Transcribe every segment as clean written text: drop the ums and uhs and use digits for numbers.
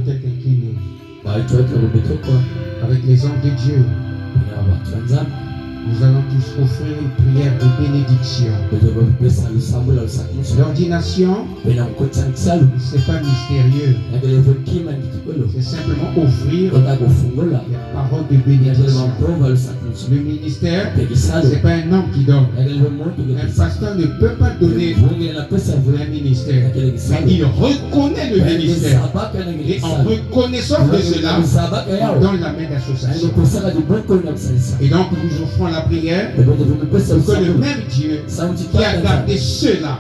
tête inclinée. Avec les hommes de Dieu, nous allons tous offrir une prière de bénédiction. L'ordination, c'est pas mystérieux. C'est simplement offrir les paroles de bénédiction. Le ministère, c'est pas un homme qui donne. Un pasteur ne peut pas donner un ministère. Mais il reconnaît le ministère. Et en reconnaissant de cela, on donne la main d'association. Et donc nous offrons la prière pour que le même Dieu qui a gardé ceux-là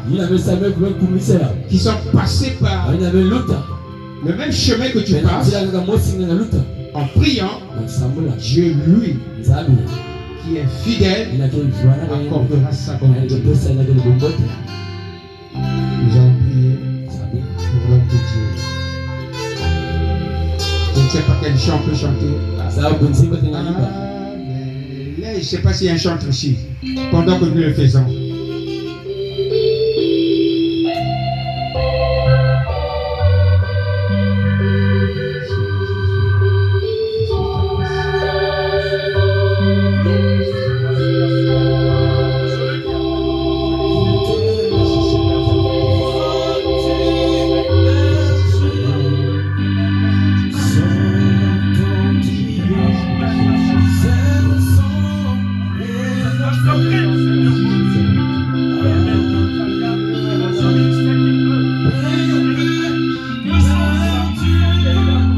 qui sont passés par le même chemin que tu passes, en priant, Dieu lui qui est fidèle accordera sa bonté. Nous allons prier pour l'homme de Dieu. Je ne sais pas quel chant on peut chanter. Je ne sais pas s'il y a un chantre ici, pendant que nous le faisons.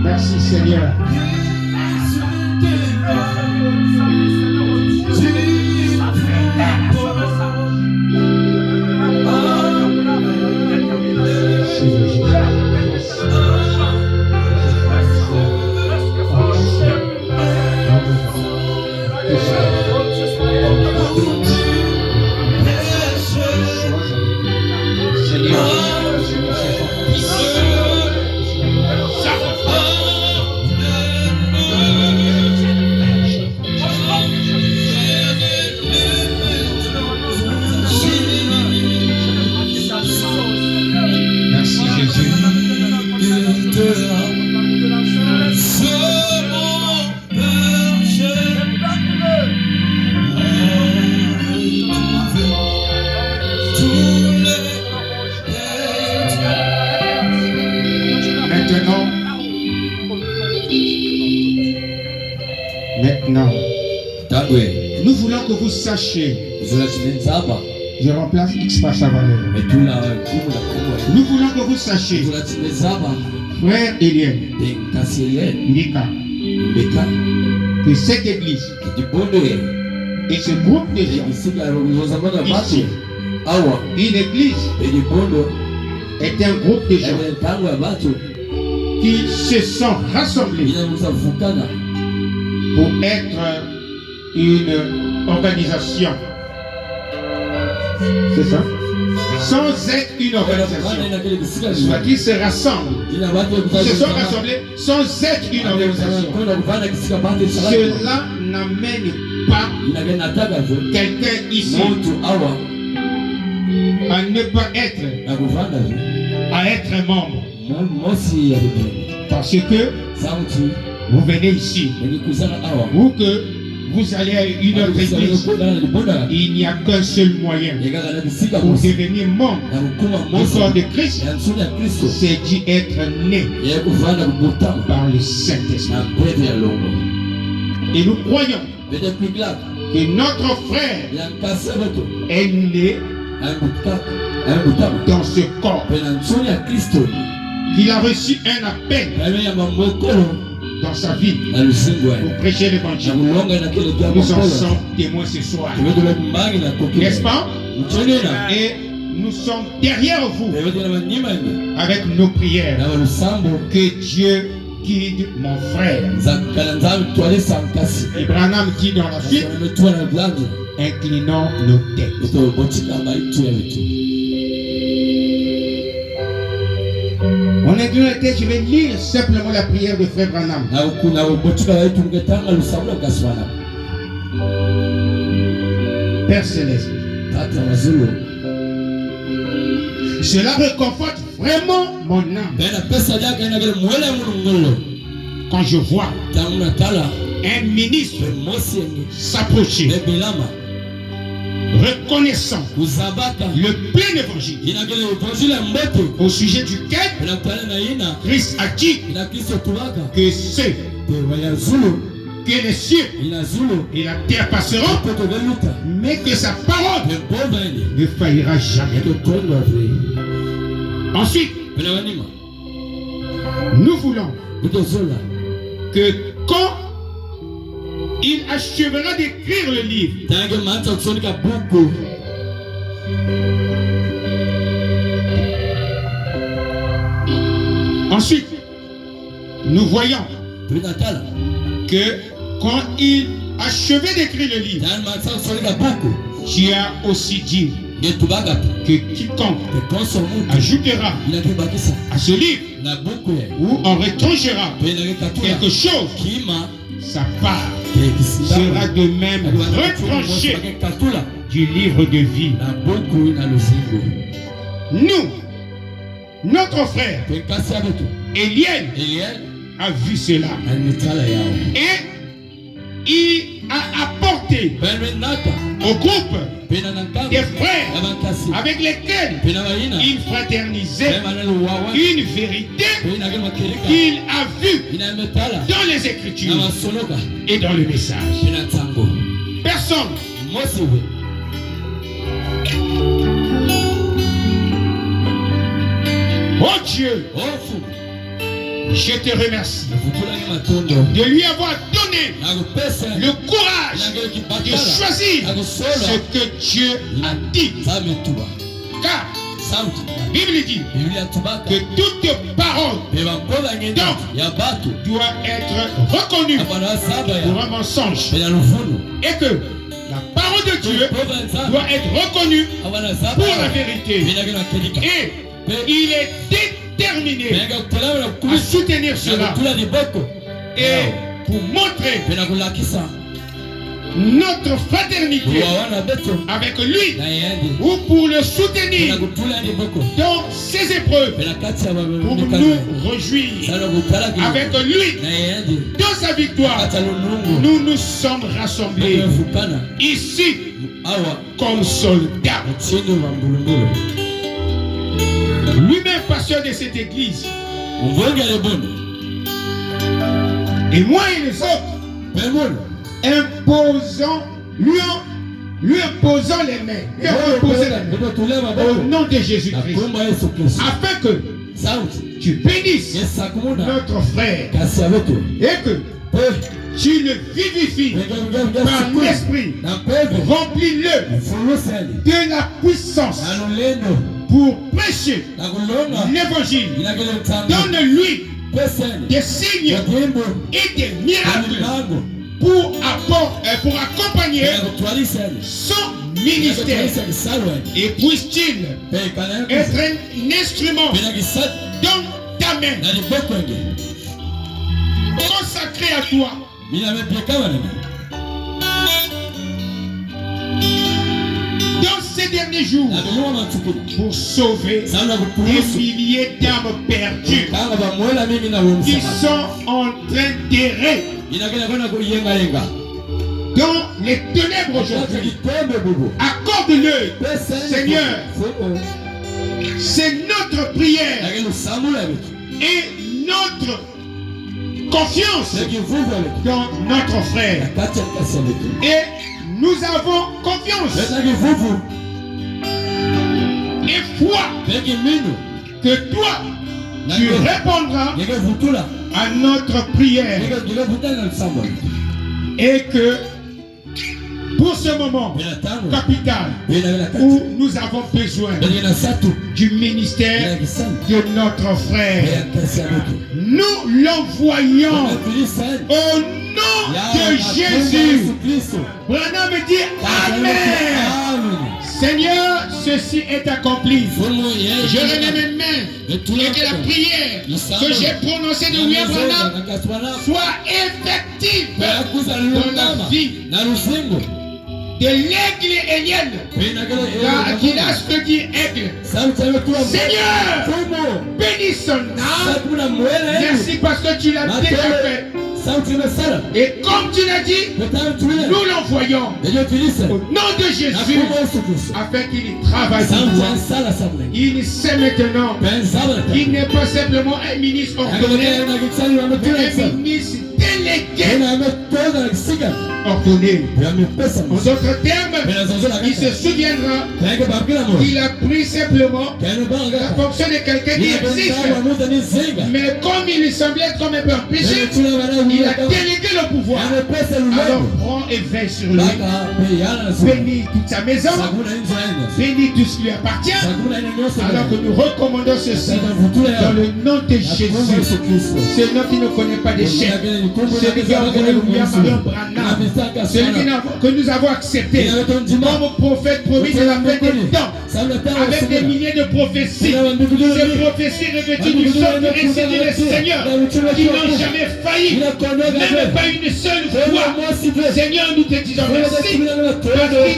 Merci Seigneur. Maintenant, nous voulons que vous sachiez. Je remplace X par sa valeur. Nous voulons que vous sachiez, frère Eliel, Nika, que cette église et ce groupe de gens ici, une église est un groupe de gens qui se sont rassemblés pour être une organisation. C'est ça? Sans être une organisation. Soit qu'ils se rassemblent. Ils se sont rassemblés sans être une organisation. Cela n'amène pas quelqu'un ici à ne pas être, à être un membre. Parce que vous venez ici, ou que vous allez à une autre église, il n'y a qu'un seul moyen pour devenir membre du corps de Christ, c'est d'y être né par le Saint-Esprit. Et nous croyons que notre frère est né dans ce corps, qu'il a reçu un appel dans sa vie pour prêcher l'évangile. Nous en sommes témoins ce soir, n'est-ce pas? Et nous sommes derrière vous avec nos prières. Que Dieu guide mon frère. Et Branham dit dans la suite, inclinons nos têtes. On incline nos têtes, je vais lire simplement la prière de frère Branham. Père Céleste, cela réconforte vraiment mon âme. Quand je vois un ministre s'approcher, reconnaissant le plein évangile au sujet duquel Christ a dit que ceux que les cieux et la terre passeront, mais que sa parole ne faillira jamais. Ensuite, nous voulons que quand il achèvera d'écrire le livre, ensuite, nous voyons que quand il achevait d'écrire le livre, tu as aussi dit que quiconque ajoutera à ce livre ou en retranchera quelque chose, sa part sera de même retranchée du livre de vie. Nous, notre frère Eliel a vu cela et il a apporté au groupe des frères avec lesquels il fraternisait une vérité qu'il a vue dans les Écritures et dans le message. Personne. Oh Dieu, je te remercie de lui avoir donné le courage de choisir ce que Dieu a dit. Car la Bible dit que toute parole doit être reconnue pour un mensonge et que la parole de Dieu doit être reconnue pour la vérité. Et il est déterminé à soutenir cela et pour montrer notre fraternité avec lui ou pour le soutenir dans ses épreuves, pour nous réjouir avec lui dans sa victoire. Nous nous sommes rassemblés ici comme soldats. Lui-même pasteur de cette église, et moi et les autres, lui imposant les mains, au nom de Jésus-Christ, afin que tu bénisses notre frère et que tu le vivifies par l'esprit. Remplis-le de la puissance pour prêcher l'évangile. Donne-lui des signes et des miracles pour accompagner son ministère. Et puisse-t-il être un instrument dans ta main, consacré à toi. Dans ces derniers jours, pour sauver des milliers d'âmes perdues qui sont en train d'errer dans les ténèbres aujourd'hui. Accorde-le, Seigneur. C'est notre prière et notre confiance dans notre frère. Et nous avons confiance et foi que toi, tu répondras à notre prière et que pour ce moment capital où nous avons besoin du ministère de notre frère, nous l'envoyons au nom de Jésus. Branham me dit Amen. Seigneur, ceci est accompli. Je remets mes mains et que la prière que j'ai prononcée de William Branham soit effective dans la vie de l'aigle élienne. Qu'il a ce que dit aigle. Seigneur, bénis son âme. Merci parce que tu l'as déjà fait. Et comme tu l'as dit, nous l'envoyons au nom de Jésus afin qu'il y travaille pour toi. Il sait maintenant qu'il n'est pas simplement un ministre ordonné, mais un ministre délégué ordonné. En d'autres termes, il se souviendra qu'il a pris simplement la fonction de quelqu'un qui existe. Mais comme il lui semblait être comme un peu empêché, il a délégué le pouvoir. Alors prends et veille sur lui. Bénis toute sa maison. Bénis tout ce qui lui appartient. Alors que nous recommandons ceci dans le nom de Jésus. Ce nom qui ne connaît pas d'échec. Celui qui a envoyé William Branham. Celui que nous avons accepté comme prophète promis de la fin des temps. Avec des milliers de prophéties. Ces prophéties revêtues du sort du récit du Seigneur qui n'ont jamais failli. Même pas une seule fois. Seigneur, nous te disons merci parce qu'il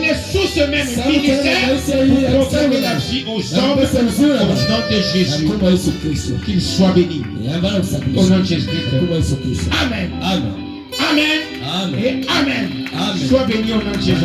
est sous ce même ministère pour proclamer la vie aux hommes au nom de Jésus. Qu'il soit béni. Au nom de Jésus-Christ. Amen. Amen. Amen. Et Amen. Sois béni au nom de Jésus.